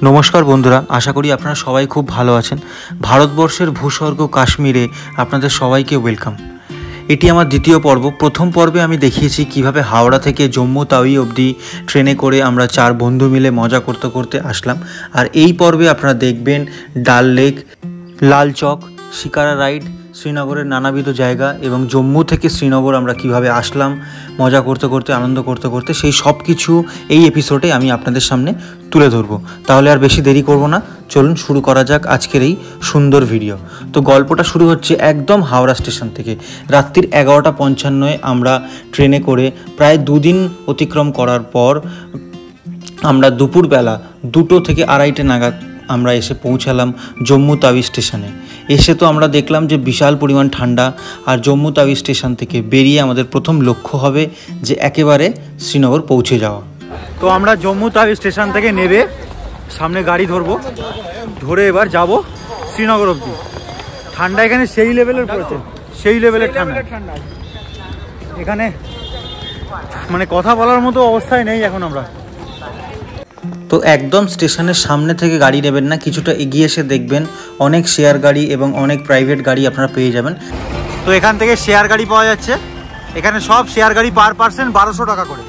নমস্কার বন্ধুরা, আশা করি আপনারা সবাই খুব ভালো আছেন। ভারতবর্ষের ভূস্বর্গ কাশ্মীরে আপনাদের সবাইকে ওয়েলকাম। এটি আমার দ্বিতীয় পর্ব। প্রথম পর্বে আমি দেখিয়েছি কিভাবে হাওড়া থেকে জম্মু তাওই অবধি ট্রেনে করে আমরা 4 বন্ধু মিলে মজা করতে করতে আসলাম। আর এই পর্বে আপনারা দেখবেন ডাল লেক, লাল চক, শিকারা রাইড, শ্রীনগরের নানাবিধ জায়গা এবং জম্মু থেকে শ্রীনগর আমরা কিভাবে আসলাম মজা করতে করতে, আনন্দ করতে করতে, সেই সব কিছু এই এপিসোডে আমি আপনাদের সামনে তুলে ধরবো। তাহলে আর বেশি দেরি করব না, চলুন শুরু করা যাক আজকের এই সুন্দর ভিডিও। তো গল্পটা শুরু হচ্ছে একদম হাওড়া স্টেশন থেকে। রাত্রির 11:55 আমরা ট্রেনে করে প্রায় 2 দিন অতিক্রম করার পর আমরা দুপুরবেলা 2টো থেকে 2:30 নাগাদ আমরা এসে পৌঁছালাম জম্মু তাওই স্টেশনে। এসে তো আমরা দেখলাম যে বিশাল পরিমাণ ঠান্ডা, আর জম্মু তাওই স্টেশন থেকে বেরিয়ে আমাদের প্রথম লক্ষ্য হবে যে একেবারে শ্রীনগর পৌঁছে যাওয়া। তো আমরা জম্মু তাওই স্টেশন থেকে নেবে সামনে গাড়ি ধরবো, ধরে এবার যাব শ্রীনগর অবধি। ঠান্ডা এখানে সেই লেভেলের পড়েছে, সেই লেভেলের ঠান্ডা এখানে, মানে কথা বলার মতো অবস্থায় নেই এখন আমরা। তো একদম স্টেশনের সামনে থেকে গাড়ি নেবেন না, কিছুটা এগিয়ে এসে দেখবেন অনেক শেয়ার গাড়ি এবং অনেক প্রাইভেট গাড়ি আপনারা পেয়ে যাবেন। তো এখান থেকে শেয়ার গাড়ি পাওয়া যাচ্ছে, এখানে সব শেয়ার গাড়ি পার পার্সন 1200 টাকা করে।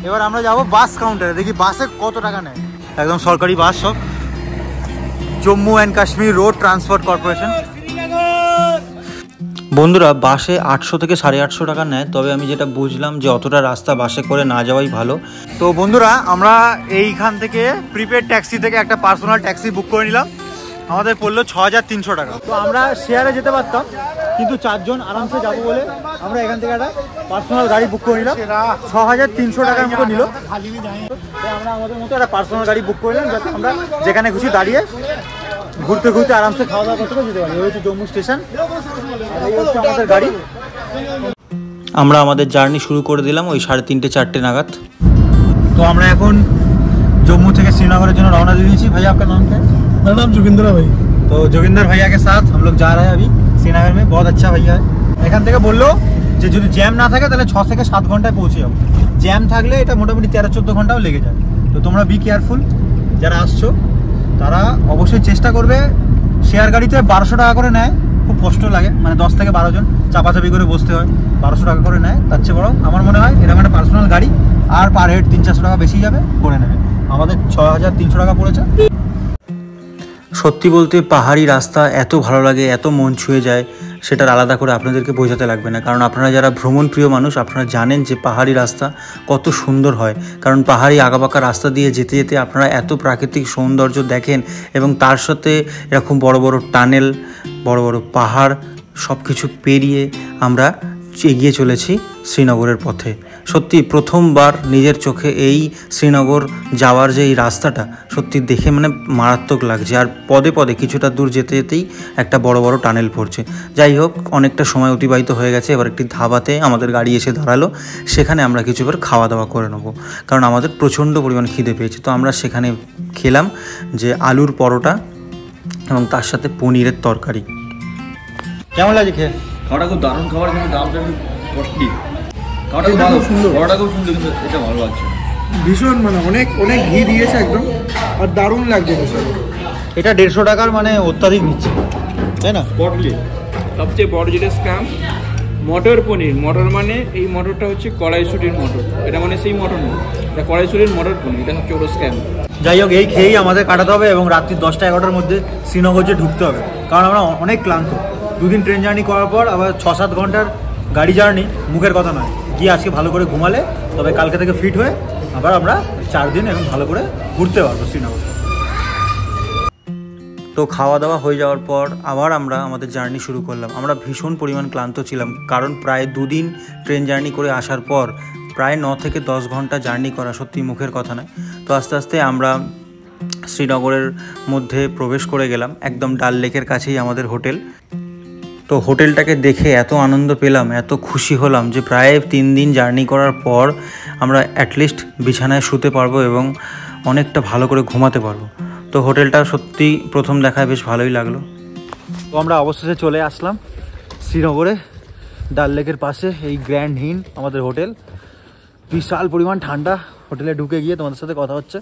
এবার আমরা যাব বাস কাউন্টারে, দেখি বাসে কত টাকা নেয়। একদম সরকারি বাস সব, Jammu and Kashmir road transport corporation. বন্ধুরা, বাসে 800 থেকে 850 টাকা নেয়, তবে আমি যেটা বুঝলাম যে অতটা রাস্তা বাসে করে না যাওয়াই ভালো। তো বন্ধুরা, আমরা এইখান থেকে প্রিপেড ট্যাক্সি থেকে একটা পার্সোনাল ট্যাক্সি বুক করে নিলাম, আমাদের পড়লো 6300 টাকা। তো আমরা শেয়ারে যেতে পারতাম, কিন্তু 4 জন আরামসে যাবো বলে আমরা এখান থেকে একটা পার্সোনাল গাড়ি বুক করে নিলাম। 6300 টাকার মতো নিল। আমরা আমাদের মতো একটা পার্সোনাল গাড়ি বুক করে নিলাম, যাতে আমরা যেখানে খুশি দাঁড়িয়ে ঘুরতে ঘুরতে আরামসে খাওয়া দাওয়া করতে যেতে পারি। এই হচ্ছে জম্মু স্টেশন, এই হচ্ছে আমাদের গাড়ি। আমরা আমাদের জার্নি শুরু করে দিলাম ওই 3:30-4 নাগাদ। তো আমরা এখন जम्मू থেকে श्रीनगर জন্য रवाना दे दीजिए। भैया आपका नाम क्या है? मेरा नाम जोगिंदर भाई। तो जोगिंदर भैया के साथ हम लोग जा रहे हैं अभी श्रीनगर में। बहुत अच्छा भैया है। এখান থেকে বললো যে যদি জ্যাম না থাকে তাহলে 6 থেকে 7 ঘন্টায় পৌঁছে যাবো। জ্যাম থাকলে এটা মোটামুটি 13-14 ঘন্টাও লেগে যায়। তো তোমরা বি কেয়ারফুল, যারা আসছো তারা অবশ্যই চেষ্টা করবে। শেয়ার গাড়িতে 1200 টাকা করে নেয়, খুব কষ্ট লাগে, মানে 10 থেকে 12 জন চাপাচাপি করে বসতে হয়, 1200 টাকা করে নেয়। তার চেয়ে বরং আমার মনে হয় এরকম একটা পার্সোনাল গাড়ি আর পার হেড 300-400 টাকা বেশি যাবে, করে নেবে। আমাদের 6300 টাকা পড়েছে। সত্যি বলতে পাহাড়ি রাস্তা এত ভালো লাগে, এত মন ছুঁয়ে যায়, সেটার আলাদা করে আপনাদেরকে বোঝাতে লাগবে না। কারণ আপনারা যারা ভ্রমণ প্রিয় মানুষ, আপনারা জানেন যে পাহাড়ি রাস্তা কত সুন্দর হয়। কারণ পাহাড়ি আঁকাবাঁকা রাস্তা দিয়ে যেতে যেতে আপনারা এত প্রাকৃতিক সৌন্দর্য দেখেন, এবং তার সাথে এরকম বড় বড় টানেল, বড় বড় পাহাড়, সব কিছু পেরিয়ে আমরা এগিয়ে চলেছি শ্রীনগরের পথে। সত্যি প্রথমবার নিজের চোখে এই শ্রীনগর যাওয়ার যে এই রাস্তাটা সত্যি দেখে মানে মারাত্মক লাগছে। আর পদে পদে কিছুটা দূর যেতে যেতেই একটা বড় বড় টানেল পড়ছে। যাই হোক, অনেকটা সময় অতিবাহিত হয়ে গেছে। এবার একটি ধাবাতে আমাদের গাড়ি এসে দাঁড়ালো, সেখানে আমরা কিছু এবার খাওয়া দাওয়া করে নেবো, কারণ আমাদের প্রচণ্ড পরিমাণ খিদে পেয়েছে। তো আমরা সেখানে খেলাম যে আলুর পরোটা এবং তার সাথে পনিরের তরকারি। কেমন লাগে খেয়ে? খাওয়াটা খুব দারুণ খাবার, কিন্তু দামটা একটু কস্টলি। খাওয়াটা খুব ভালো, সুন্দর, খাওয়াটা খুব সুন্দর, কিন্তু এটা ভালো লাগছে ভীষণ, মানে অনেক অনেক ঘি দিয়েছে একদম, আর দারুণ লাগছে ভীষণ। এটা 150 টাকার মানে অত্যাধিক নিচ্ছে, তাই না? স্পটলি সবচেয়ে বড় যেটা স্ক্যাম, মটর পনির। মটর মানে এই মটরটা হচ্ছে কড়াইশুটির মটর, এটা মানে সেই মটর নয়, এটা কড়াইশুটির মটর পনির, এটা সবচেয়ে বড় স্ক্যাম। যাই হোক, এই খেয়েই আমাদের কাটাতে হবে এবং রাত্রি 10টা-11টার মধ্যে শ্রীনগর যে ঢুকতে হবে, কারণ আমরা অনেক ক্লান্ত। 2 দিন ট্রেন জার্নি করার পর আবার 6-7 ঘন্টার গাড়ি জার্নি, মুখের কথা নয়। গিয়ে আজকে ভালো করে ঘুমালে তবে কালকে থেকে ফিট হয়ে আবার আমরা 4 দিন এবং ভালো করে ঘুরতে পারবো শ্রীনগর। তো খাওয়া দাওয়া হয়ে যাওয়ার পর আবার আমরা আমাদের জার্নি শুরু করলাম। আমরা ভীষণ পরিমাণ ক্লান্ত ছিলাম, কারণ প্রায় 2 দিন ট্রেন জার্নি করে আসার পর প্রায় 9 থেকে 10 ঘন্টা জার্নি করা সত্যি মুখের কথা নয়। তো আস্তে আস্তে আমরা শ্রীনগরের মধ্যে প্রবেশ করে গেলাম। একদম ডাল লেকের কাছেই আমাদের হোটেল। তো হোটেলটাকে দেখে এত আনন্দ পেলাম, এত খুশি হলাম যে প্রায় 3 দিন জার্নি করার পর আমরা অ্যাটলিস্ট বিছানায় শুতে পারবো এবং অনেকটা ভালো করে ঘুমাতে পারবো। তো হোটেলটা সত্যি প্রথম দেখায় বেশ ভালোই লাগলো। তো আমরা অবশেষে চলে আসলাম শ্রীনগরে, ডাল লেকের পাশে এই গ্র্যান্ড হিন আমাদের হোটেল। বিশাল পরিমাণ ঠান্ডা। হোটেলে ঢুকে গিয়ে তোমাদের সাথে কথা হচ্ছে।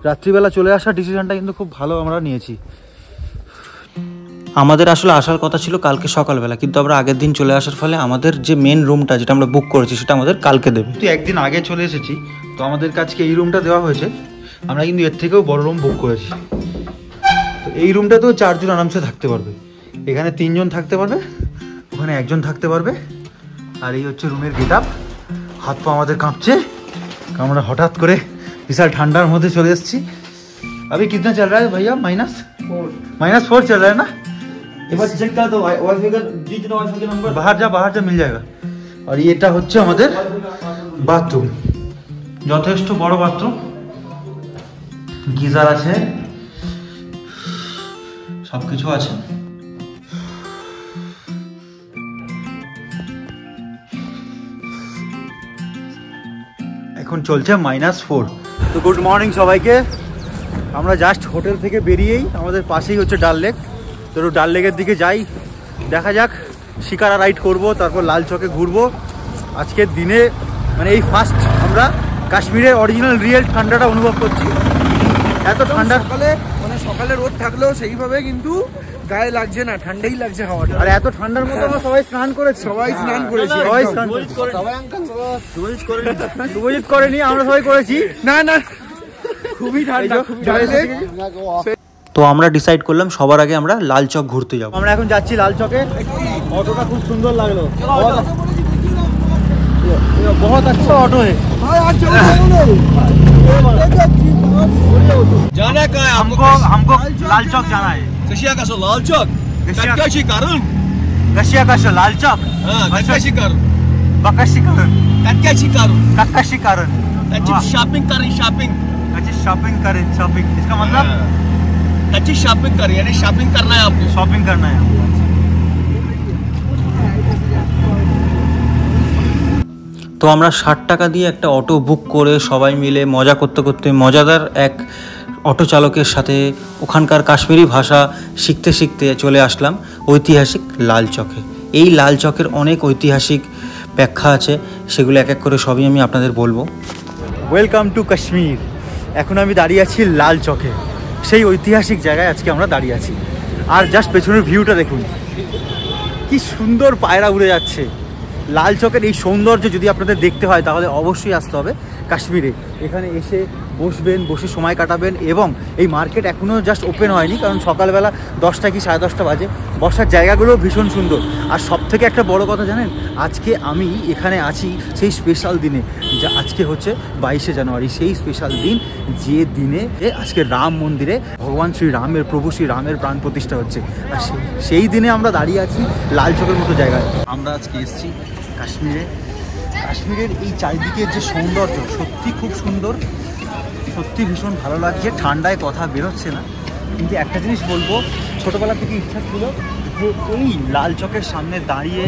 রাত্রিবেলা চলে আসার ডিসিশনটা কিন্তু খুব ভালো আমরা নিয়েছি। আমাদের আসলে আসার কথা ছিল কালকে সকালবেলা, কিন্তু আমরা আগের দিন চলে আসার ফলে আমাদের যে মেন রুমটা যেটা আমরা বুক করেছি সেটা আমাদের কালকে দেবে। তো একদিন আগে চলে এসেছি, তো আমাদের কাছকে এই রুমটা দেওয়া হয়েছে। আমরা কিন্তু এর থেকেও বড় রুম বুক করেছি। তো এই রুমটাতেও 4 জন আরামসে থাকতে পারবে। এখানে 3 জন থাকতে পারবে, ওখানে 1 জন থাকতে পারবে। আর এই হচ্ছে রুমের গেট আপ। হাত পা আমাদের কাঁপছে, কারণ আমরা হঠাৎ করে বিশাল ঠান্ডার মধ্যে চলে এসেছি। अभी कितना चल रहा है भैया? -4 चल रहा है ना? এবার চেক কর তো ওয়াইফাই का जितना वाईफाई का नंबर बाहर जा मिल जाएगा। और এটা হচ্ছে আমাদের বাথরুম, যথেষ্ট বড় বাথরুম, গিজার আছে, সবকিছু আছে। এখন চলছে -4। তো গুড মর্নিং সবাইকে। আমরা জাস্ট হোটেল থেকে বেরিয়েই আমাদের পাশেই হচ্ছে ডাল লেক। তো ডাল লেকের দিকে যাই, দেখা যাক শিকারা রাইড করব, তারপর লাল চকে ঘুরবো। আজকের দিনে মানে এই ফার্স্ট আমরা কাশ্মীরের অরিজিনাল রিয়েল ঠান্ডাটা অনুভব করছি। এত ঠান্ডা সকালে রোদ থাকলেও সেইভাবে কিন্তু গায়ে লাগছে না, ঠান্ডাই লাগছে হাওয়াটা। আর এত ঠান্ডার মধ্যে আমরা সবাই স্নান করেছি, শুভজিৎ করেনি, আমরা সবাই করেছি। না খুবই ঠান্ডা। তো আমরা ডিসাইড করলাম সবার আগে আমরা লাল চক ঘুরতে যাব। আমরা এখন যাচ্ছি লাল চকে। অটোটা খুব সুন্দর লাগলো, बहुत अच्छा ऑटो है। जाना कहाँ है हमको लाल चौक जाना है। कशिया का सो लाल चौक कक्काशी कारण कशिया का सो लाल चौक कक्काशी कारण बकाशी कारण कक्काशी कारण शॉपिंग करें शॉपिंग इसका मतलब कच्ची शॉपिंग करें यानी शॉपिंग करना है आपको। शॉपिंग करना है। তো আমরা 60 টাকা দিয়ে একটা অটো বুক করে সবাই মিলে মজা করতে করতে মজাদার এক অটো চালকের সাথে ওখানকার কাশ্মীরি ভাষা শিখতে শিখতে চলে আসলাম ঐতিহাসিক লাল চকে। এই লাল চকের অনেক ঐতিহাসিক ব্যাখ্যা আছে, সেগুলো এক এক করে সবই আমি আপনাদের বলবো। Welcome to Kashmir. এখন আমি দাঁড়িয়ে আছি লাল চকে, সেই ঐতিহাসিক জায়গায় আজকে আমরা দাঁড়িয়ে আছি। আর জাস্ট পেছনের ভিউটা দেখুন, কি সুন্দর পায়রা উড়ে যাচ্ছে। লাল চকের এই সৌন্দর্য যদি আপনাদের দেখতে হয় তাহলে অবশ্যই আসতে হবে কাশ্মীরে। এখানে এসে বসবেন, বসে সময় কাটাবেন। এবং এই মার্কেট এখনও জাস্ট ওপেন হয়নি, কারণ সকালবেলা 10টা কি 10:30 বাজে। বসার জায়গাগুলোও ভীষণ সুন্দর। আর সব থেকে একটা বড় কথা জানেন, আজকে আমি এখানে আছি সেই স্পেশাল দিনে, যা আজকে হচ্ছে 22শে জানুয়ারি, সেই স্পেশাল দিন যে দিনে আজকে রাম মন্দিরে ভগবান শ্রীরামের, প্রভু শ্রীরামের প্রাণ প্রতিষ্ঠা হচ্ছে। আর সেই দিনে আমরা দাঁড়িয়ে আছি লাল চকের মতো জায়গায়। আমরা আজকে এসেছি কাশ্মীরের এই চারিদিকের যে সৌন্দর্য সত্যি খুব সুন্দর, সত্যি ভীষণ ভালো লাগছে। ঠান্ডায় কথা বেরোচ্ছে না, কিন্তু একটা জিনিস বলবো, ছোটোবেলা থেকে ইচ্ছা ছিল যে এই লাল চকের সামনে দাঁড়িয়ে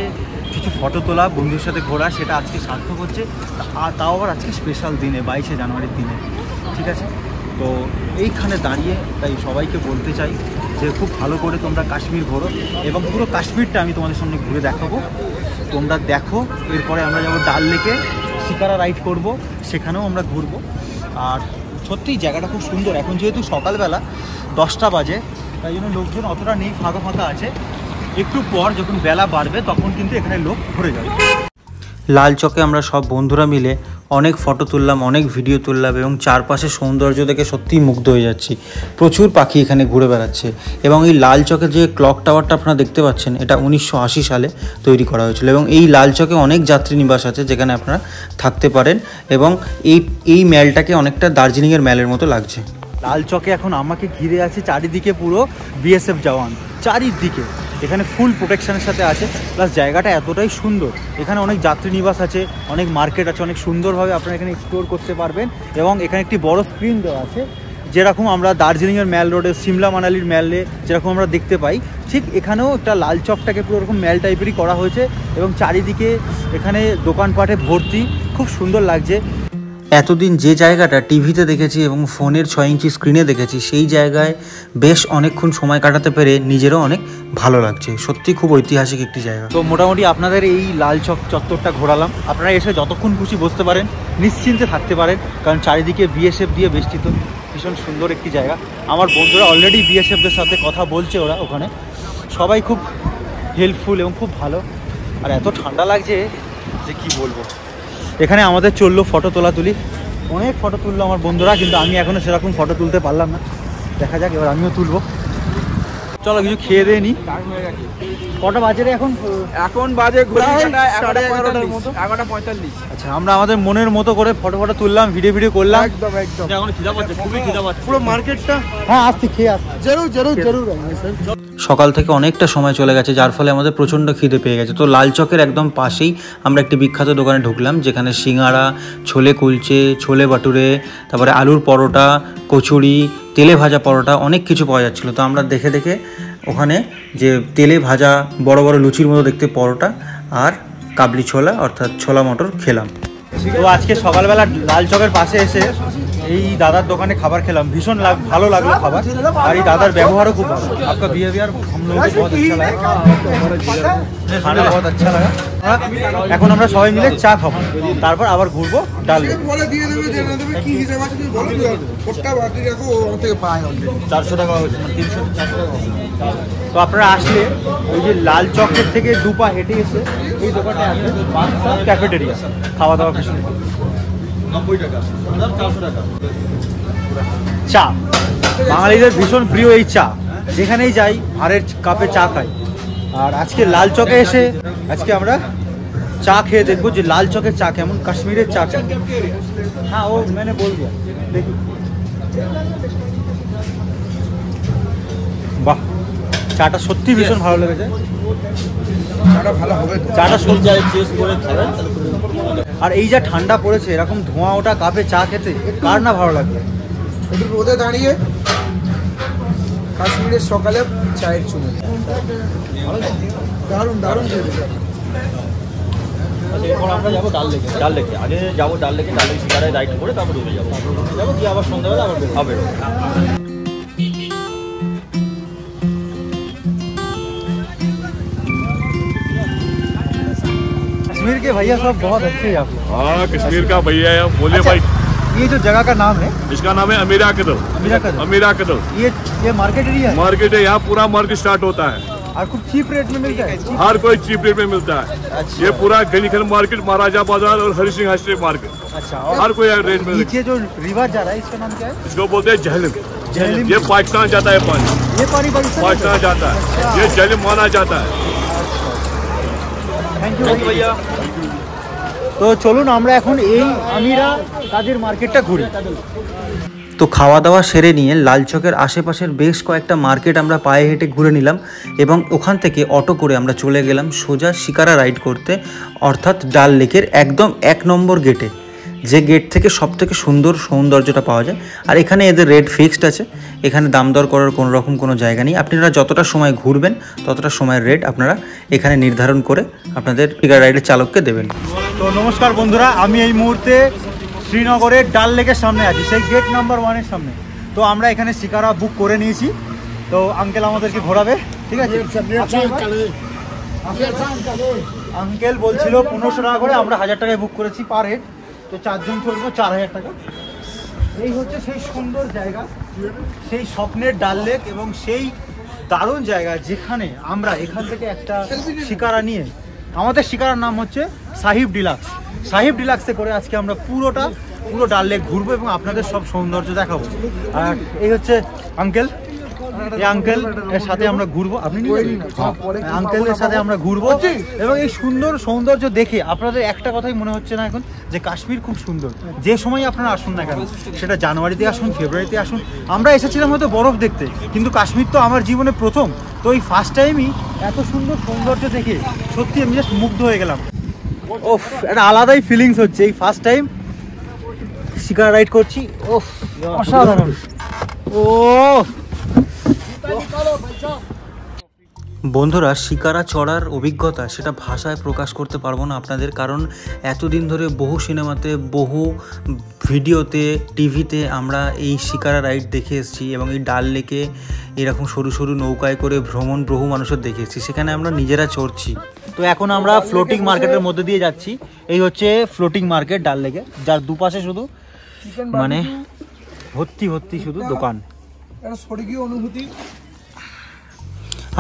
কিছু ফটো তোলা, বন্ধুর সাথে ঘোরা, সেটা আজকে সার্থক হচ্ছে। তাও আবার আজকে স্পেশাল দিনে, 22শে জানুয়ারির দিনে, ঠিক আছে। তো এইখানে দাঁড়িয়ে তাই সবাইকে বলতে চাই যে খুব ভালো করে তোমরা কাশ্মীর ঘোরো, এবং পুরো কাশ্মীরটা আমি তোমাদের সামনে ঘুরে দেখাবো, তোমরা দেখো। এরপরে আমরা যাবো ডাল লেকে, শিকারা রাইড করব, সেখানেও আমরা ঘুরবো। আর সত্যিই জায়গাটা খুব সুন্দর। এখন যেহেতু সকালবেলা 10টা বাজে, তাই জন্য লোকজন অতটা নেই, ফাঁকা ফাঁকা আছে। একটু পর যখন বেলা বাড়বে তখন কিন্তু এখানে লোক ভরে যাবে। লাল চকে আমরা সব বন্ধুরা মিলে অনেক ফটো তুললাম, অনেক ভিডিও তুললাম, এবং চারপাশে সৌন্দর্য দেখে সত্যিই মুগ্ধ হয়ে যাচ্ছি। প্রচুর পাখি এখানে ঘুরে বেড়াচ্ছে। এবং এই লাল চকে যে ক্লক টাওয়ারটা আপনারা দেখতে পাচ্ছেন, এটা 1980 সালে তৈরি করা হয়েছিল। এবং এই লাল চকে অনেক যাত্রী নিবাস আছে যেখানে আপনারা থাকতে পারেন। এবং এই ম্যালটাকে অনেকটা দার্জিলিংয়ের ম্যালের মতো লাগছে। লাল চকে এখন আমাকে ঘিরে আছে চারিদিকে পুরো বিএসএফ জওয়ান, চারিদিকে। এখানে ফুল প্রোটেকশনের সাথে আছে, প্লাস জায়গাটা এতটাই সুন্দর। এখানে অনেক যাত্রী নিবাস আছে, অনেক মার্কেট আছে, অনেক সুন্দরভাবে আপনারা এখানে এক্সপ্লোর করতে পারবেন। এবং এখানে একটি বড় স্ক্রিন দেওয়া আছে, যেরকম আমরা দার্জিলিংয়ের ম্যাল রোডে, সিমলা মানালির ম্যালে যেরকম আমরা দেখতে পাই, ঠিক এখানেও একটা লাল চকটাকে পুরো এরকম ম্যাল টাইপেরই করা হয়েছে। এবং চারিদিকে এখানে দোকানপাটে ভর্তি, খুব সুন্দর লাগছে। এতদিন যে জায়গাটা টিভিতে দেখেছি এবং ফোনের 6 ইঞ্চি স্ক্রিনে দেখেছি, সেই জায়গায় বেশ অনেকক্ষণ সময় কাটাতে পেরে নিজেরও অনেক ভালো লাগছে। সত্যি খুব ঐতিহাসিক একটি জায়গা। তো মোটামুটি আপনাদের এই লাল চত্বরটা ঘোরালাম। আপনারা এসে যতক্ষণ খুশি বসতে পারেন, নিশ্চিন্তে থাকতে পারেন, কারণ চারিদিকে বিএসএফ দিয়ে বেষ্টিত। ভীষণ সুন্দর একটি জায়গা। আমার বন্ধুরা অলরেডি বিএসএফদের সাথে কথা বলছে, ওরা ওখানে সবাই খুব হেল্পফুল এবং খুব ভালো। আর এত ঠান্ডা লাগছে যে কি বলবো। এখানে আমাদের চললো ফটো তোলাতুলি, অনেক ফটো তুললো আমার বন্ধুরা, কিন্তু আমি এখনও সেরকম ফটো তুলতে পারলাম না। দেখা যাক, এবার আমিও তুলবো। চলো কিছু খেয়ে দিয়ে নি। কটা বাজে রে এখন? এখন বাজে 11:30 মতো। 11:45। আচ্ছা, আমরা আমাদের মনের মতো করে ফটো তুললাম, ভিডিও করলাম। একদম একদম এখন খিদা পাচ্ছে, খুবই খিদা পাচ্ছে। পুরো মার্কেটটা। হ্যাঁ আসছি, খেয়ে আসছি। জরুর সকাল থেকে অনেকটা সময় চলে গেছে, যার ফলে আমাদের প্রচণ্ড খিদে পেয়ে গেছে। তো লাল চকের একদম পাশেই আমরা একটি বিখ্যাত দোকানে ঢুকলাম, যেখানে সিঙ্গাড়া, ছোলে কুলচে, ছোলে বাটুরে, তারপরে আলুর পরোটা, কচুরি, তেলে ভাজা পরোটা, অনেক কিছু পাওয়া যাচ্ছিলো। তো আমরা দেখে ওখানে যে তেলে ভাজা বড় বড় লুচির মতো দেখতে পরোটা আর কাবলি ছোলা অর্থাৎ ছোলা মটর খেলাম। তো আজকে সকালবেলা লাল চকের পাশে এসে এই দাদার দোকানে খাবার খেলাম, ভীষণ ভালো লাগলো খাবার। আর এই দাদার ব্যবহারও খুব ভালো। आपका बिहेवियर हम लोगों को बहुत अच्छा लगा, खाना बहुत अच्छा लगा। এখন আমরা সবাই মিলে চা খাবো, তারপর আবার ঘুরবো ডাল লেক। বলে দিয়ে দেবে কি হিসাব আছে তুমি বলো, ফোটটা বাকি রাখো, ওর থেকে পায় 400 টাকা, 300 400 টাকা। তো আপনারা আসলে ওই যে লাল চকের থেকে দুপা হেঁটে এসে এই দোকানটা আছে, বাদশা ক্যাফেটেরিয়া, খাওয়া দাওয়া কিছু 90 টাকা, 400 টাকা। চা বাঙালিদের ভীষণ প্রিয় এই চা, যেখানেই যাই ভারের কাপে চা খাই। আর আজকে লাল চকে এসে আজকে আমরা চা খেয়ে দেখবো যে লাল চকের চা কেমন, কাশ্মীরের চা কেমন। হ্যাঁ ও মানে বলবো, দেখি। বাহ, চাটা সত্যি ভীষণ ভালো লেগেছে। চাটা ভালো হবে তো। চাটা সত্যি টেস্ট করে খাবেন। আর এই যা ঠান্ডা পড়েছে, এরকম ধোঁয়া ওটা কাপে চা খেতে কার না ভালো লাগবে। একটু রোদে দাঁড়িয়ে কাশ্মীরের সকালে চায়ের চুমুক দারুণ খেতে। এরপর আমরা যাবো ডাল লেকে। আগে যাবো ডাল লেকে শিকারায় রাইড করে তারপর ডুবে যাবো কি আবার সন্ধ্যাবেলা আবার হবে। कश्मीर के भैया सब बहुत अच्छे हैं आप लोग। हाँ, कश्मीर का भैया है, बोलिए भाई। ये जो जगह का नाम है, इसका नाम है अमीरा कदर। ये मार्केट एरिया है। मार्केट है, यहाँ पूरा मार्केट स्टार्ट होता है। और कुछ चीप रेट में मिलता है। हर कोई चीप रेट में मिलता है। अच्छा। ये पूरा गलीखंड मार्केट, महाराजा बाजार और हरि सिंह स्ट्रीट मार्केट, अच्छा। हर कोई रेट में। नीचे जो रिवर जा रहा है, इसका नाम क्या है? इसको बोलते हैं झहलम। झेलम। ये पाकिस्तान जाता है पानी, ये पानी पाकिस्तान जाता है। ये झहलम माना जाता है। थैंक यू भैया। তো চলুন আমরা এখন এই আমিরা কাজের মার্কেটটা ঘুরি। তো খাওয়া দাওয়া সেরে নিয়ে লাল চকের আশেপাশের বেশ কয়েকটা মার্কেট আমরা পায়ে হেঁটে ঘুরে নিলাম, এবং ওখান থেকে অটো করে আমরা চলে গেলাম সোজা শিকারা রাইড করতে, অর্থাৎ ডাল লেকের একদম 1 নম্বর গেটে, যে গেট থেকে সব থেকে সুন্দর সৌন্দর্যটা পাওয়া যায়। আর এখানে এদের রেট ফিক্সড আছে, এখানে দাম দর করার কোনো রকম কোনো জায়গা নেই। আপনারা যতটা সময় ঘুরবেন ততটা সময়ের রেট আপনারা এখানে নির্ধারণ করে আপনাদের শিকারা রাইডের চালককে দেবেন। তো নমস্কার বন্ধুরা, আমি এই মুহূর্তে শ্রীনগরের ডাল লেকের সামনে আছি, সেই গেট নাম্বার 1-এর সামনে। তো আমরা এখানে শিকারা বুক করে নিয়েছি, তো আঙ্কেল আমাদেরকে ঘোরাবে, ঠিক আছে? আঙ্কেল বলছিল 1500 টাকা করে, আমরা 1000 টাকায় বুক করেছি পার হেড। তো 4 জন চলবো, 4000 টাকা। এই হচ্ছে সেই সুন্দর জায়গা, সেই স্বপ্নের ডাল লেক, এবং সেই দারুণ জায়গা যেখানে আমরা এখান থেকে একটা শিকারা নিয়ে, আমাদের শিকারার নাম হচ্ছে সাহিব ডিলাক্সে করে আজকে আমরা পুরো ডাল লেক ঘুরবো এবং আপনাদের সব সৌন্দর্য দেখাবো। আর এই হচ্ছে আঙ্কেল, এই আঙ্কেল এর সাথে আমরা ঘুরবো। আপনি আঙ্কেলের সাথে আমরা ঘুরবো, এবং এই সুন্দর সৌন্দর্য দেখে আপনাদের একটা কথাই মনে হচ্ছে না এখন, যে কাশ্মীর খুব সুন্দর। যে সময় আপনারা আসুন না কেন, সেটা জানুয়ারিতে আসুন, ফেব্রুয়ারিতে আসুন। আমরা এসেছিলাম হয়তো বরফ দেখতে, কিন্তু কাশ্মীর তো আমার জীবনে প্রথম। তো এই ফার্স্ট টাইমই এত সুন্দর সৌন্দর্য দেখে সত্যি আমি জাস্ট মুগ্ধ হয়ে গেলাম। ওফ, একটা আলাদাই ফিলিংস হচ্ছে, এই ফার্স্ট টাইম শিকারা রাইড করছি। ওফ, অসাধারণ। ও বন্ধুরা, শিকারা চড়ার অভিজ্ঞতা সেটা ভাষায় প্রকাশ করতে পারবো না আপনাদের, কারণ এতদিন ধরে বহু সিনেমাতে, বহু ভিডিওতে, টিভিতে আমরা এই শিকারা রাইড দেখে এসেছি, এবং এই ডাল লেকে এরকম সরু সরু নৌকায় করে ভ্রমণ বহু মানুষের দেখে এসেছি, সেখানে আমরা নিজেরা চড়ছি। তো এখন আমরা ফ্লোটিং মার্কেটের মধ্যে দিয়ে যাচ্ছি। এই হচ্ছে ফ্লোটিং মার্কেট ডাল লেকে, যার দুপাশে শুধু মানে ভর্তি ভর্তি শুধু দোকান। একটা স্বর্গীয় অনুভূতি।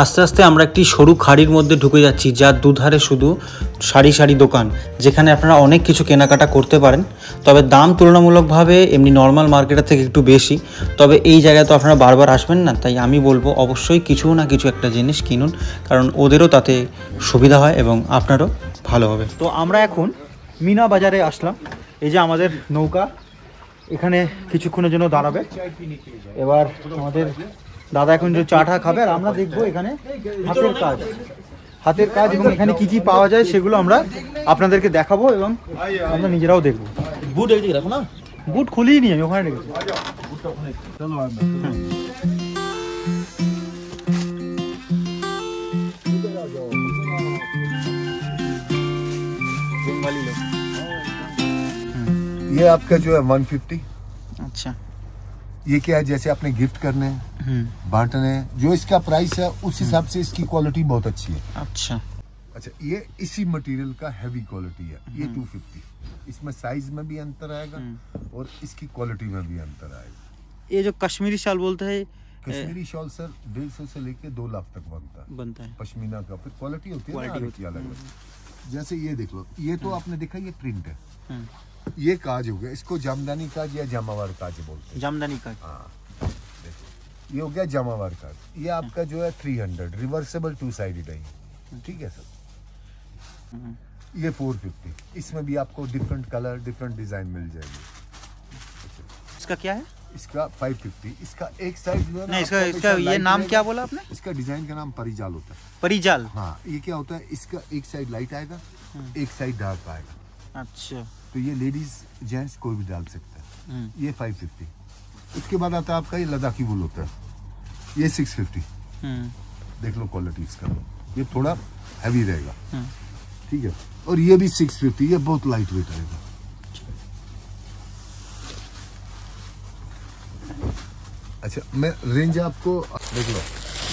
আস্তে আস্তে আমরা একটি সরু খাড়ির মধ্যে ঢুকে যাচ্ছি, যার দুধারে শুধু সারি সারি দোকান, যেখানে আপনারা অনেক কিছু কেনাকাটা করতে পারেন। তবে দাম তুলনামূলকভাবে এমনি নর্মাল মার্কেটের থেকে একটু বেশি। তবে এই জায়গায় তো আপনারা বারবার আসবেন না, তাই আমি বলবো অবশ্যই কিছু না কিছু একটা জিনিস কিনুন, কারণ ওদেরও তাতে সুবিধা হয় এবং আপনারও ভালো হবে। তো আমরা এখন মিনা বাজারে আসলাম। এই যে আমাদের নৌকা এখানে কিছুক্ষণের জন্য দাঁড়াবে। এবার আমাদের দাদা এখন যে চাটা খাবে, আর আমরা দেখবো এখানে হাতের কাজ এবং এখানে কি কি পাওয়া যায় সেগুলো আমরা আপনাদেরকে দেখাবো এবং আমরা নিজেরাও দেখবো। বুট এক রাখো না, বুট খুলিয়ে নি আমি, ওখানে রেখেছি। ये आपका जो है 150। अच्छा, ये क्या है, जैसे आपने गिफ्ट करने हैं, बांटने हैं, जो इसका प्राइस है उस हिसाब से इसकी क्वालिटी बहुत अच्छी है। अच्छा अच्छा, ये इसी मटेरियल का हैवी क्वालिटी है। ये 250। इसमें साइज में भी अंतर आएगा और इसकी क्वालिटी में भी अंतर आएगा। ये जो कश्मीरी शाल बोलते हैं, कश्मीरी शॉल सर 150 से लेके 2 लाख तक बनता है पश्मीना का। फिर क्वालिटी होती है ना अलग अलग। जैसे ये देख लो, ये तो आपने देखा ये प्रिंट है, ये काज हो गया, इसको जामदानी काज या जमावार काज बोलते हैं। जामदानी काज, हाँ देखो, ये हो गया जमावार काज। ये आपका जो है 300 रिवर्सेबल 2 साइडेड है, ठीक है सर। ये 450। इसमें भी आपको डिफरेंट कलर डिफरेंट डिजाइन मिल जाएगी। इसका क्या है? इसका 550। इसका एक साइड जो है ना, नहीं, इसका ये नाम क्या बोला आपने? इसका डिजाइन का नाम परिजाल होता है। परिजाल, हाँ, ये क्या होता है, इसका एक साइड लाइट आएगा, एक साइड डार्क आएगा। अच्छा, तो ये लेडीज जेंट्स कोई भी डाल सकता है। ये 550। उसके बाद आता है आपका ये लद्दाखी वुल होता है, ये 650। देख लो क्वालिटी इसका, ये थोड़ा हैवी रहेगा, ठीक है। और ये भी 650, ये बहुत लाइट वेट रहेगा। अच्छा, मैं रेंज आपको देख लो,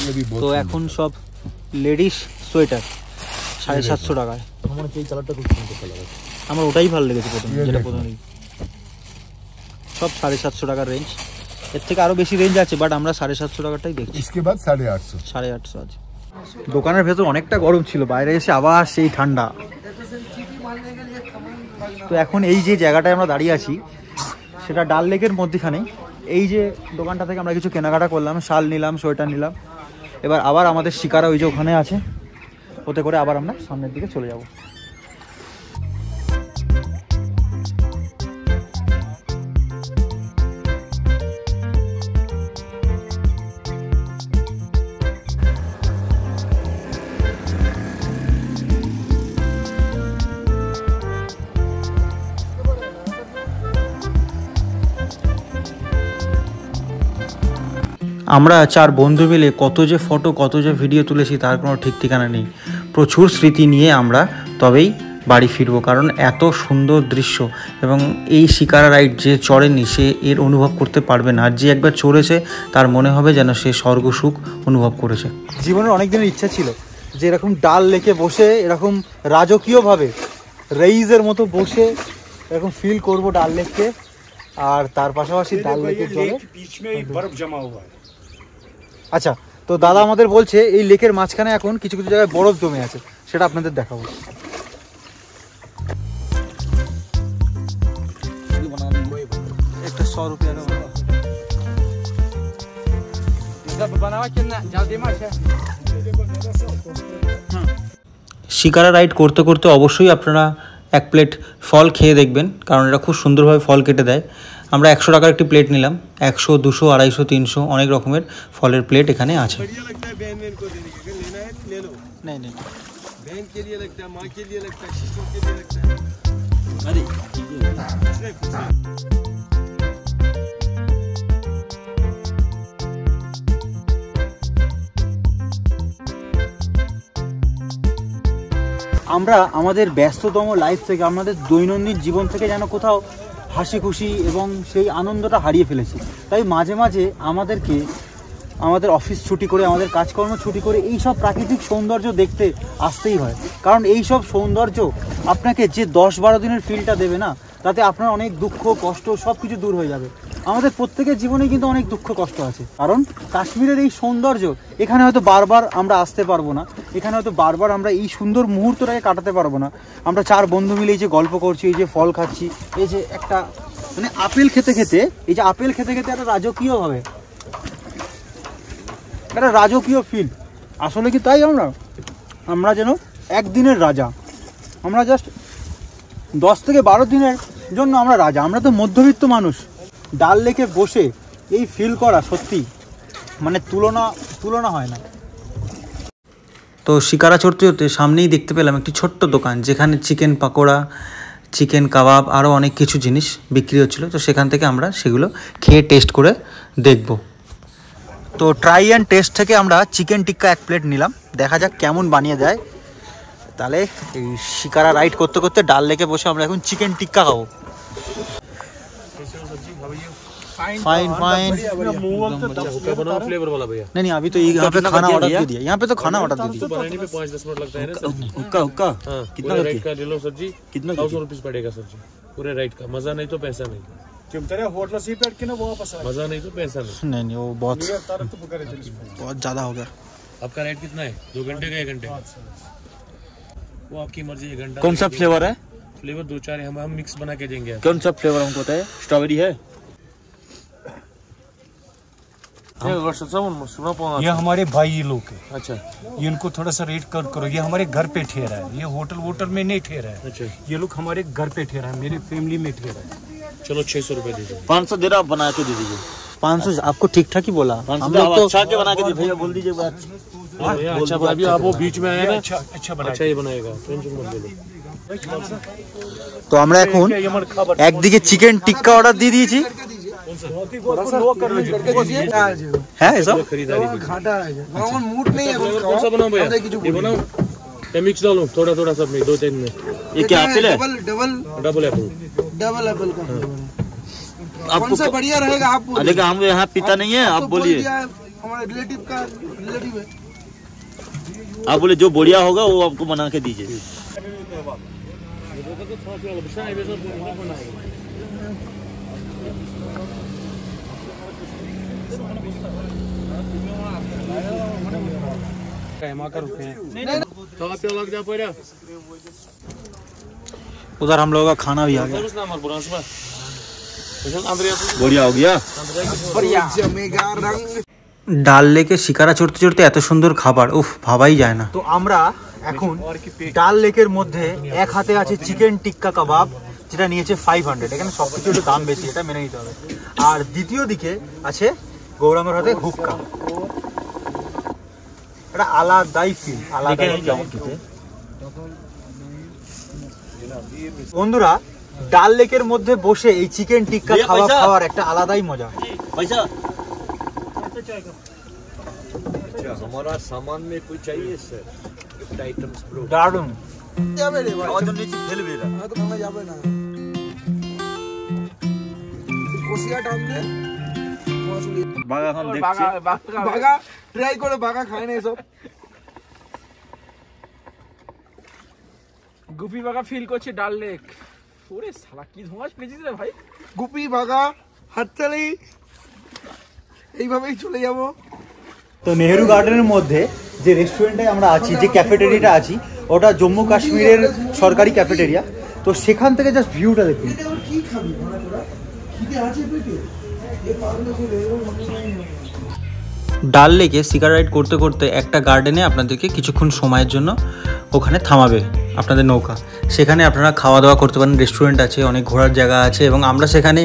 ये भी बहुत। তো এখন সব লেডিস সোয়েটার 750 টাকায়। আমার এই কালারটা খুব সুন্দর কালার আছে, আমার ওটাই ভালো লেগেছে প্রথমে, যেটা প্রথমে। সব 750 টাকার রেঞ্জ, এর থেকে আরো বেশি রেঞ্জ আছে, বাট আমরা 750 টাকাটাই দেখছি। इसके बाद 850। 850 আছে। দোকানের ভেতর অনেকটা গরম ছিল, বাইরে এসে আবার সেই ঠান্ডা। তো এখন এই যে জায়গাটায় আমরা দাঁড়িয়ে আছি সেটা ডাল লেকের মধ্যখানে। এই যে দোকানটা থেকে আমরা কিছু কেনাকাটা করলাম, শাল নিলাম, সোয়েটার নিলাম। এবার আবার আমাদের শিকারা ওই যে ওখানে আছে, ওতে করে আবার আমরা সামনের দিকে চলে যাব। আমরা 4 বন্ধু মিলে কত যে ফটো কত যে ভিডিও তুলেছি তার কোনো ঠিক ঠিকানা নেই। প্রচুর স্মৃতি নিয়ে আমরা তবেই বাড়ি ফিরবো, কারণ এত সুন্দর দৃশ্য। এবং এই শিকারা রাইড যে চড়েনি সে এর অনুভব করতে পারবে না, আর যে একবার চড়েছে তার মনে হবে যেন সে স্বর্গসুখ অনুভব করেছে। জীবনের অনেক দিনের ইচ্ছা ছিল যে এরকম ডাল লেকে বসে এরকম রাজকীয়ভাবে রেইজের মতো বসে এরকম ফিল করবো ডাল লেককে, আর তার পাশাপাশি ডাল লেকের জলে बर्फ जमा हुआ है। আচ্ছা, তো দাদা আমাদের বলছে এই লেকের মাঝখানে এখন কিছু কিছু জায়গায় বরফ জমে আছে, সেটা আপনাদের দেখাবো। একটা 100 রুপিয়া শিকারা রাইড করতে করতে অবশ্যই আপনারা 1 প্লেট ফল খেয়ে দেখবেন, কারণ এটা খুব সুন্দরভাবে ফল কেটে দেয়। আমরা 100 টাকার একটি প্লেট নিলাম, 100, 200, 250, 300 অনেক রকমের ফলের প্লেট এখানে আছে। আমরা আমাদের ব্যস্ততম লাইফ থেকে, আমাদের দৈনন্দিন জীবন থেকে যেন কোথাও হাসি খুশি এবং সেই আনন্দটা হারিয়ে ফেলেছি। তাই মাঝে মাঝে আমাদেরকে আমাদের অফিস ছুটি করে, আমাদের কাজকর্ম ছুটি করে এই সব প্রাকৃতিক সৌন্দর্য দেখতে আসতেই হয়। কারণ এই সব সৌন্দর্য আপনাকে যে 10-12 দিনের ফিলটা দেবে না, তাতে আপনার অনেক দুঃখ কষ্ট সব কিছু দূর হয়ে যাবে। আমাদের প্রত্যেকের জীবনে কিন্তু অনেক দুঃখ কষ্ট আছে, কারণ কাশ্মীরের এই সৌন্দর্য এখানে হয়তো বারবার আমরা আসতে পারবো না, এখানে হয়তো বারবার আমরা এই সুন্দর মুহূর্তটাকে কাটাতে পারবো না। আমরা 4 বন্ধু মিলে এই যে গল্প করছি, এই যে ফল খাচ্ছি, এই যে একটা মানে আপেল খেতে খেতে, এই যে আপেল খেতে খেতে একটা রাজকীয়ভাবে একটা রাজকীয় ফিল। আসলে কি তাই? আমরা যেন একদিনের রাজা, আমরা জাস্ট 10 থেকে 12 দিনের জন্য আমরা রাজা। আমরা তো মধ্যবিত্ত মানুষ। ডাল লেকে বসে এই ফিল করা সত্যি মানে তুলনা হয় না। তো শিকারা চড়তে চড়তে সামনেই দেখতে পেলাম একটি ছোট্ট দোকান, যেখানে চিকেন পাকোড়া, চিকেন কাবাব আরও অনেক কিছু জিনিস বিক্রি হচ্ছিলো। তো সেখান থেকে আমরা সেগুলো খেয়ে টেস্ট করে দেখব। তো ট্রাই অ্যান্ড টেস্ট থেকে আমরা চিকেন টিক্কা 1 প্লেট নিলাম, দেখা যাক কেমন বানিয়ে দেয়। তাহলে এই শিকারা রাইড করতে করতে ডাল লেকে বসে আমরা এখন চিকেন টিক্কা খাবো। फाइन फाइन फ्लेवर वाला भैया नहीं अभी तो यहाँ पे खाना ऑर्डर दे दिया, यहाँ पे तो खाना ऑर्डर दे दिया। बनाने में 5-10 मिनट लगता है ना सर। हुक्का हुक्का कितना राइट का ले लो सर जी, कितना 200 रुपीस पड़ेगा सर जी पूरे राइट का। मजा नहीं तो पैसा नहीं, मजा नहीं तो पैसा नहीं। नहीं वो बहुत ज़्यादा हो गया। आपका रेट कितना है? 2 घंटे का 1 घंटे? वो आपकी मर्जी। 1 घंटा कौन सा फ्लेवर है? फ्लेवर 2-4 है, हम मिक्स बना के देंगे। कौन सा फ्लेवर हमको बताए? स्ट्रॉबेरी है? ये हमारे भाई ये लोग है। अच्छा ये इनको थोड़ा सा रेट कर करो। ये हमारे घर पे ठहरा है, ये होटल में नहीं ठहरा है। अच्छा ये लोग हमारे घर पे ठहरा है, मेरे फैमिली में ठहरा है। चलो 600 रुपए दीजिए। 500 दे रहा, आप बना के दे दीजिए। 500 आपको ठीक ठाक ही बोला। 500 हम लोग तो अच्छा के बना के दे भैया, बोल दीजिए बात। अच्छा अभी आप वो बीच में आए ना, अच्छा बना अच्छा ये बनाएगा, टेंशन मत लो। তো আমরা এখন একদিকে চিকেন টিক্কা অর্ডার দিয়ে দিয়েছি। হ্যাঁ এসব मूड नहीं है कौन सा बनाऊं भैया? ये बनाऊं या मिक्स डालूं? थोड़ा थोड़ा सब में 2-3 में। ये क्या एप्पल है? डबल एप्पल एप्पल का आपको कौन सा बढ़िया रहेगा आप बोलिए। देखिए हम यहाँ पीता नहीं है, आप बोलिए। हमारे रिलेटिव है। आप बोले जो बढ़िया होगा वो आपको बना के दीजिए। उधर हम लोगों का खाना भी आ गया। बढ़िया हो गया। जमेगा रंग। ডাল লেকে শিকারা চড়তে চড়তে এত সুন্দর খাবার, উফ ভাবাই যায় না। তো আমরা এখন ডাল লেকের মধ্যে এক হাতে আছে চিকেন টিক্কা কাবাব, যেটা নিয়েছে 500। এখানে সব কিছু একটু দাম বেশি, এটা মেনে নিতে হবে। আর দ্বিতীয় দিকে আছে গৌরাঙ্গর হাতে হুক্কা। এটা আলাদাই ফিল, আলাদা। বন্ধুরা ডাল লেকের মধ্যে বসে এই চিকেন টিক্কা খাওয়ার একটা আলাদাই মজা। पैसा हमारा सामान में कोई चाहिए सर, आइटम्स ब्रो। দারুণ। যাবে রে ভাই। आवाज नीचे फेल भी रहा। তো ভাঙা যাবে না। কোসিয়া টান দে। बागा हम देखছে বাগা ট্রাই করে বাগা খায় না এসব। গুপি বাগা ফিল করছে ডাল লেক। ওরে শালা কি ধোঁয়া শুনেছিস রে ভাই? গুপি বাগা হাততালি এইভাবেই চলে যাব। তো নেহেরু গার্ডেনের মধ্যে যে রেস্টুরেন্টে আমরা আছি, যে ক্যাফেটেরিয়াটা আছি, ওটা জম্মু কাশ্মীরের সরকারি ক্যাফেটেরিয়া। তো সেখান থেকে জাস্ট ভিউটা দেখুন। কি খাবি মানে তোরা? খিদে আছে পেটে? এ পারলে ডাল লেকে শিকার রাইড করতে করতে একটা গার্ডেনে আপনাদেরকে কিছুক্ষণ সময়ের জন্য ওখানে থামাবে আপনাদের নৌকা। সেখানে আপনারা খাওয়া দাওয়া করতে পারেন, রেস্টুরেন্ট আছে, অনেক ঘোরার জায়গা আছে, এবং আমরা সেখানে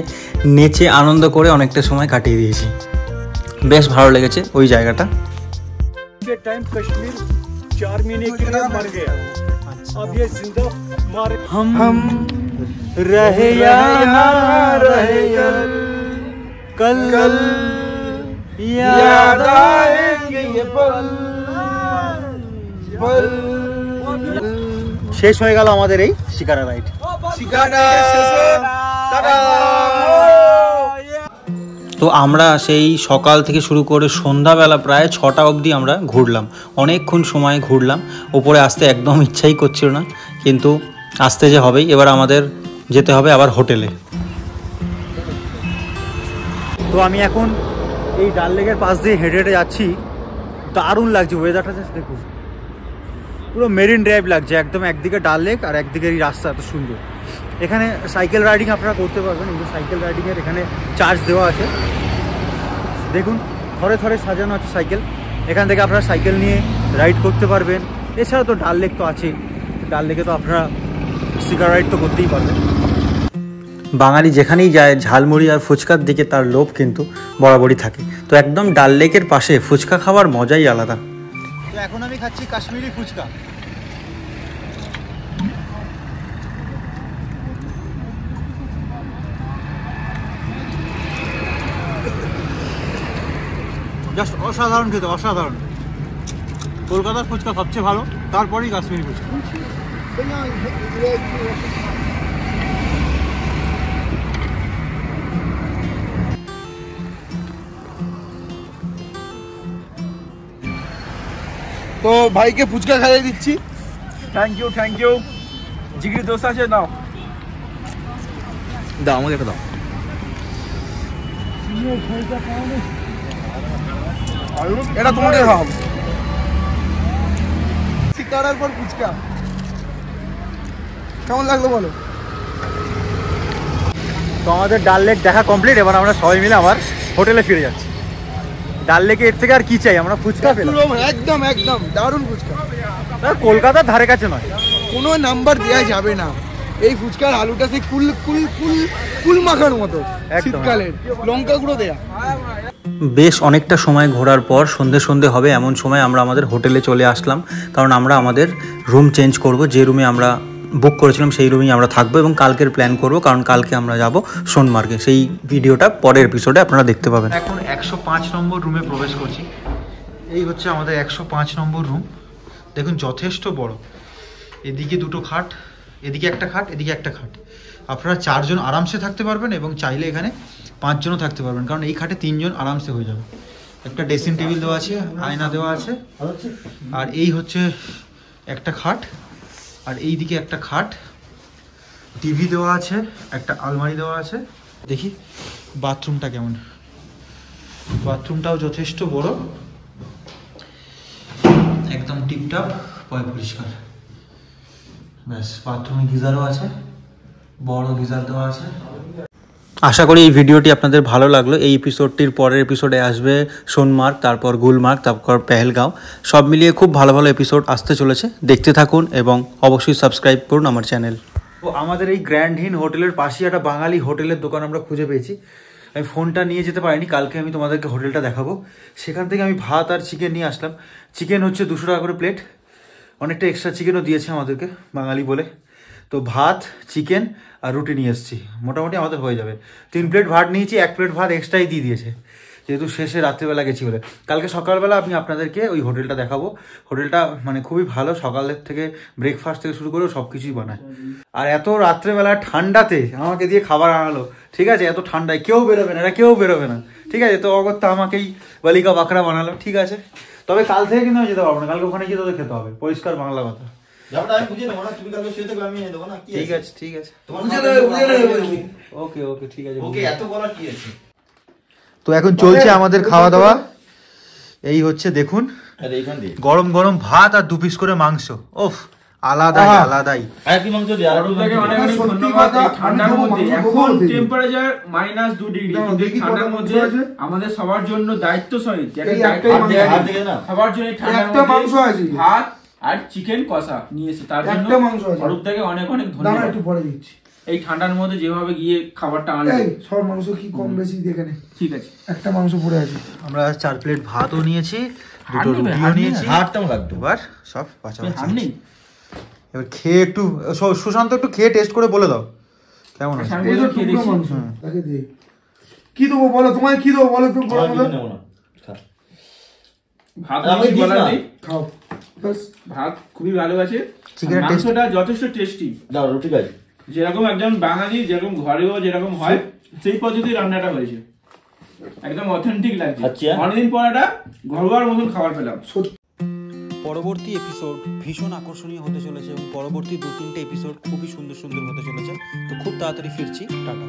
নেচে আনন্দ করে অনেকটা সময় কাটিয়ে দিয়েছি। বেশ ভালো লেগেছে ওই জায়গাটা। के टाइम कश्मीर 4 महीने के लिए मर गया, अब ये जिंदा मारे। हम रहे या ना रहे कल याद आएंगे ये पल। শেষ হয়ে গেল আমাদের এই শিকারা রাইড। তো আমরা সেই সকাল থেকে শুরু করে সন্ধ্যাবেলা প্রায় 6টা অবধি আমরা ঘুরলাম, অনেকক্ষণ সময় ঘুরলাম। ওপরে আসতে একদম ইচ্ছাই করছিল না, কিন্তু আসতে যে হবেই। এবার আমাদের যেতে হবে আবার হোটেলে। তো আমি এখন এই ডাল লেকের পাশ দিয়ে হেঁটে হেঁটে যাচ্ছি, দারুণ লাগছে ওয়েদারটা, জাস্ট দেখুন পুরো মেরিন ড্রাইভ লাগছে একদম, একদিকে ডাল লেক আর একদিকে এই রাস্তা এত সুন্দর। এখানে সাইকেল রাইডিং আপনারা করতে পারবেন, এই যে সাইকেল রাইডিংয়ের এখানে চার্জ দেওয়া আছে, দেখুন থরে থরে সাজানো আছে সাইকেল, এখান থেকে আপনারা সাইকেল নিয়ে রাইড করতে পারবেন। এছাড়া তো ডাল লেক তো আছেই, ডাল লেকে তো আপনারা সিগার রাইড তো করতেই পারবেন। বাঙালি যেখানেই যায় ঝালমুড়ি আর ফুচকার দিকে তার লোভ কিন্তু বরাবরই থাকে। তো একদম ডাল লেকের পাশে ফুচকা খাওয়ার মজাই আলাদা। তো এখন আমি খাচ্ছি কাশ্মীরি ফুচকা। জাস্ট অসাধারণ খেতে, অসাধারণ। কলকাতার ফুচকা সবচেয়ে ভালো, তারপরেই কাশ্মীরি ফুচকা। তো ভাইকে ফুচকা খাইয়ে দিচ্ছি। Thank you. জিগরি দোসা আছে, নাও দাও, আমাকে একটা দাও। এটা তোমাকে খাওয়াবো। শিকারার পর ফুচকা কেমন লাগলো বলো? তো আমাদের ডাল লেক দেখা কমপ্লিট, এবার আমরা সবাই মিলে আমার হোটেলে ফিরে যাচ্ছি। ডাল লেকে এর থেকে আর কি চাই, আমরা ফুচকা পেলাম। একদম একদম দারুণ ফুচকা, কলকাতার ধারে কাছে নয়, কোনো নাম্বার দেওয়া যাবে না। এই ফুচকার আলুটা সেই কুল কুল কুল কুল মাখার মতো, শীতকালের লঙ্কা গুঁড়ো দেয়া। বেশ অনেকটা সময় ঘোরার পর সন্ধে হবে, এমন সময় আমরা আমাদের হোটেলে চলে আসলাম, কারণ আমরা আমাদের রুম চেঞ্জ করব। যে রুমে আমরা বুক করেছিলাম সেই রুমেই আমরা থাকবো এবং কালকের প্ল্যান করব, কারণ কালকে আমরা যাব সোনমার্গে। সেই ভিডিওটা পরের এপিসোডে আপনারা দেখতে পাবেন। এখন 105 নম্বর রুমে প্রবেশ করছি। এই হচ্ছে আমাদের 105 নম্বর রুম। দেখুন যথেষ্ট বড়, এদিকে দুটো খাট, এদিকে একটা খাট, এদিকে একটা খাট। আপনারা 4 জন আরামসে থাকতে পারবেন এবং চাইলে এখানে 5 জনও থাকতে পারবেন, কারণ এই খাটে 3 জন আরামসে হয়ে যাবে। একটা ড্রেসিং টেবিল দেওয়া আছে, আয়না দেওয়া আছে, আর এই হচ্ছে একটা খাট, আর এই দিকে একটা খাট, টিভি দেওয়া আছে, একটা আলমারি দেওয়া আছে। দেখি বাথরুমটা কেমন, বাথরুমটাও যথেষ্ট বড়, একদম টিপটপ পরিষ্কার। ব্যাস, বাথরুমে গিজারও আছে, বড় গিজার দেওয়া আছে। আশা করি এই ভিডিওটি আপনাদের ভালো লাগলো। এই এপিসোডটির পরের এপিসোডে আসবে সোনমার্গ, তারপর গুলমার্গ, তারপর পেহেলগাঁও। সব মিলিয়ে খুব ভালো ভালো এপিসোড আসতে চলেছে, দেখতে থাকুন এবং অবশ্যই সাবস্ক্রাইব করুন আমার চ্যানেল। তো আমাদের এই গ্র্যান্ড হিন হোটেলের পাশে একটা বাঙালি হোটেলের দোকান আমরা খুঁজে পেয়েছি। আমি ফোনটা নিয়ে যেতে পারিনি, কালকে আমি তোমাদেরকে হোটেলটা দেখাবো। সেখান থেকে আমি ভাত আর চিকেন নিয়ে আসলাম। চিকেন হচ্ছে 200 টাকা করে প্লেট, অনেকটা এক্সট্রা চিকেনও দিয়েছে আমাদেরকে বাঙালি বলে। তো ভাত, চিকেন আর রুটি নিয়ে এসেছি, মোটামুটি আমাদের হয়ে যাবে। 3 প্লেট ভাত নিয়েছি, 1 প্লেট ভাত এক্সট্রাই দিয়ে দিয়েছে, যেহেতু শেষে রাত্রিবেলা গেছি বলে। কালকে সকালবেলা আমি আপনাদেরকে ওই হোটেলটা দেখাবো। হোটেলটা মানে খুবই ভালো, সকালের থেকে ব্রেকফাস্ট থেকে শুরু করে সব কিছুই বানায়। আর এত রাত্রেবেলা ঠান্ডাতে আমাকে দিয়ে খাবার আনালো, ঠিক আছে? এত ঠান্ডায় কেউ বেরোবে না, এরা কেউ বেরোবে না, ঠিক আছে? তো অগত্যা আমাকেই বালিকা বাঁকড়া বানালো, ঠিক আছে? তবে কাল থেকে কিন্তু আমি যেতে পারবো না, কালকে ওখানে গিয়ে তোদের খেতে হবে, পরিষ্কার বাংলা কথা। ঠিক আছে, ঠিক আছে, ওকে ওকে, ঠিক আছে, তো এখন চলছে আমাদের খাওয়া দাওয়া। এই হচ্ছে দেখুন, গরম গরম ভাত আর 2 পিস করে মাংস। ওফ, আলাদাই আলাদাই। ঠান্ডার মধ্যে এখন টেম্পারেচার -2 ডিগ্রি, কিন্তু এই ঠান্ডার মধ্যে আমাদের সবার জন্য দায়িত্ব সহিত সবার জন্য ঠান্ডার মধ্যে ভাত আর চিকেন কষা নিয়েছে, তার জন্য অরূপ থেকে অনেক অনেক ধন্যবাদ। একটু পরে দিচ্ছি। এই ঠান্ডার মধ্যে যেভাবে গিয়ে খাবারটা আনলো, সব মাংস কি কম বেশি দেখে নে, ঠিক আছে? একটা মাংস পড়ে আছে। আমরা 4 প্লেট ভাতও নিয়েছি, 2টো রুটিও নিয়েছি। হাতটাও লাগতো, এবার সব পাচাপাচি। এবার খেয়ে একটু সুশান্ত একটু খেয়ে টেস্ট করে বলে দাও কেমন আছে। কি দেবো বলো, তোমায় কি দেবো বলো? তুমি ভাত খুবই ভালো আছে, মাংসটা যথেষ্ট টেস্টি। রুটি গাছ যেরকম একজন বাঙালি যেরকম ঘরেও যেরকম হয় সেই পদ্ধতি রান্নাটা হয়েছে, একদম অথেন্টিক লাগছে। অনেকদিন পর একটা ঘরোয়ার মতন খাবার পেলাম। পরবর্তী এপিসোড ভীষণ আকর্ষণীয় হতে চলেছে এবং পরবর্তী 2-3টে এপিসোড খুবই সুন্দর সুন্দর হতে চলেছে। তো খুব তাড়াতাড়ি ফিরছি, টাটা।